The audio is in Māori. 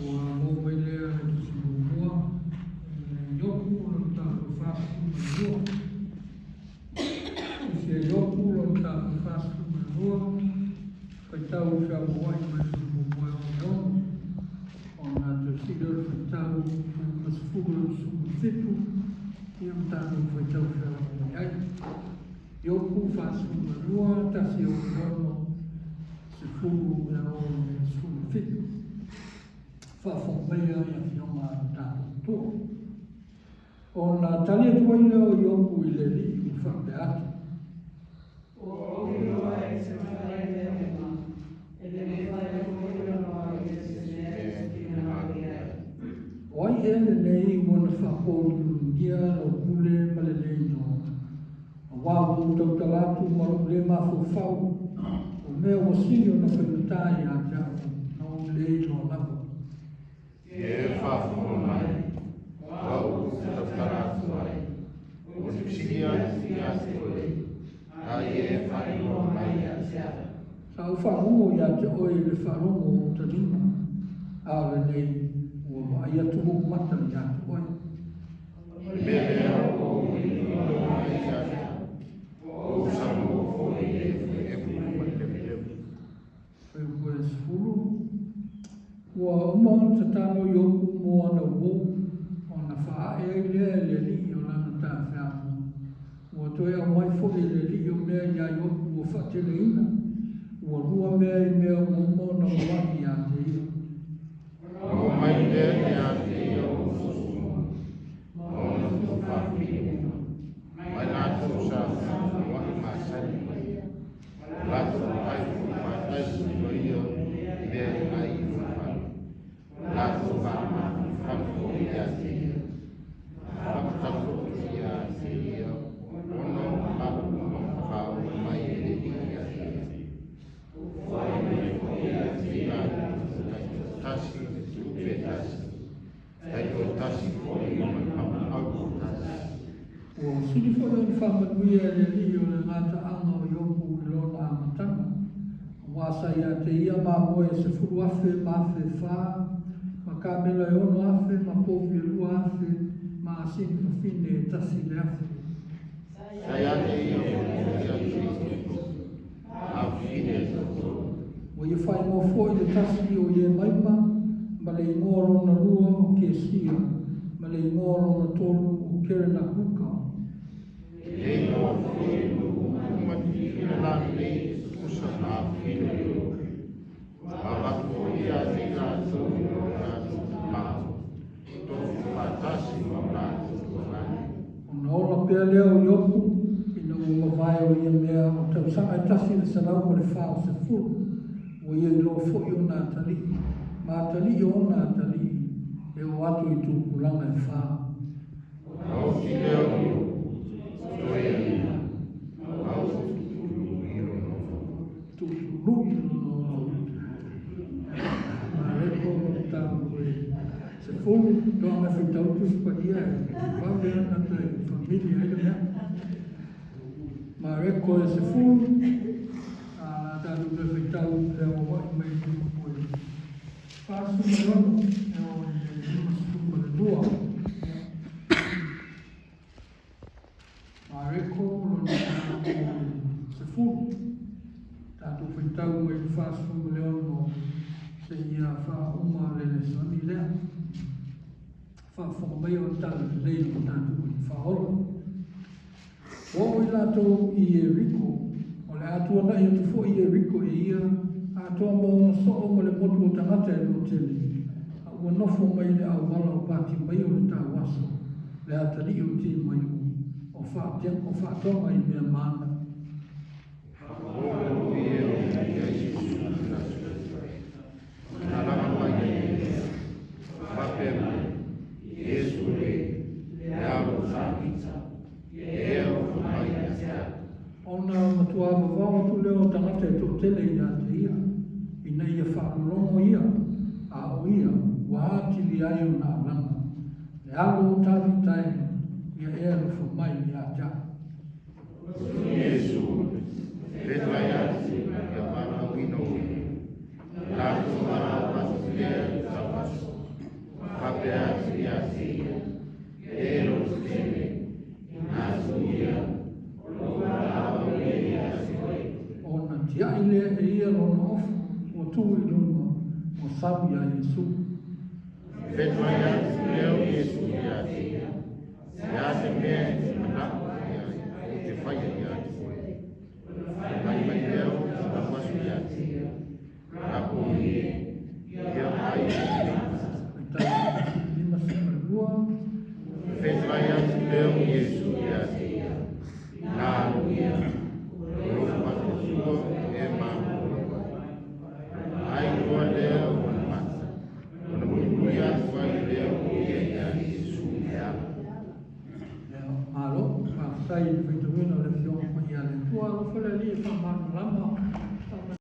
Ua mo mai lea e tusi mua, yoku o na tāku whāsu manua. Tusi e yoku o na tāku whāsu manua, kai tau whia moai mai tusi mua o nono. O nā tusi leo kai tau masifuru sumu fitu, ia mtāku kai tau whia moai ai. Yoku whāsu manua, tasi o nono, sifuru mea o sumu fitu. Whawhomea ia whionga tātou tō. O nā talia tuai leo i oku i le li i whakte atu. O iroa e se whaere mea mea, e le me whaere moira noa i e se nere ki na nāri ai. O ai ele nei wana whakōru nia o kule male nei no. O wāwu tau talatu maru le mafo whau, o mea o sio na whaimutai a tātou, na o le no lava. E whawhunga mai, wau sa taratu ai, o sikia sia se koe, a e whaingo mai a sea. Sa whango ia te oe le whanongo o te rima, a le nei o ai atu o matani ia te oe. Mea o ino mai a sea, o samu o e Whai koe sifuru. Ua umau te tano i oku mo ana wou, o na wha e lea le li o lana tā whiamu. Ua toi au mai fo e le li o mea ia i oku o whatele ina, ua rua mea i mea o mo na wahi a te ia. o mai lea ni a te ia o susumo, o na tu whawhino, mai nā tu sa wahi māsani mai, latu ai whataisi no ia, mea ai Lato vama, fampo ia tia, fampo ia tia, ono papu pau mai ia tia. Foi ia tia, tasi tupe tasi, taito tasi foi uma au tasi. Ua siri fo e whamanuia le li o le ngata anga o yoku i lona amatanga. Wasa ia te ia mā moe se furu afe mawhe whaa, ka mela e ono afe, ma povi e lua afe, ma asini whawhine e tasi le afe. Sai ate ia Kristo, a whine toto. O ia whai ngō fōi le tasi o ia maima, ma le ingōro na lua o ke sia, ma le ingōro na tolu o kere na kuka. Le ngō fōi uma tina la nei, usa na whine lua. A wako ia te kato o kato pao. Tofu patasi ma kato tuanai. O na ola pia leo yoku, ina ua mawai o ia mea o tau sanga e tasi le sarau o le whao se furu. O ia i lo fōi o nā tali. Ma tali o nā tali, e o atu i tūkulanga e whao. Au ki leo yoku, toi e ina. Au tutulu iro no. Tutulu iro no. Se fulu, doa me whitau tusi pa ia, wawea na te familia ele mea. Ma reko e se fulu, tātu me whitau e o wai mai tuku poe. Whāsu me rono, e o masitu ma le dua. Ma reko, rono se fulu, tātu whitau me whāsu me leono, se ia wha uma le soni lea. Wha whamai o tala lei o tātou i whaola. O i lato i e riko, o le atua nai atu fo i e riko e ia, atua mo na so'o mo le motu o tangata e lo tele. A ua nofo mai le au wala o pāti mai o le tā waso, le atari o ti mai o whaatonga i mea mana. O i e o ia Isu Yesu le alo sa e o mai a Ona matua vavao tu leo tangata e tō tele i a te ia, ina ia whaakulongo ia, a o ia, wa ati li ai o nā langa. Le alo o tāwi tai, ia e alufu mai i a tā. Yesu, petai ati, ia wala wino i, la tu mara patu le, ta pasu. Ona tia ile e ia lona ofu, o tu I lona o sabi a Yesu. Lima sama dua, alo, ma sai di fai tu no le fiong ma ia le tua, lo fa le li fa ma lama.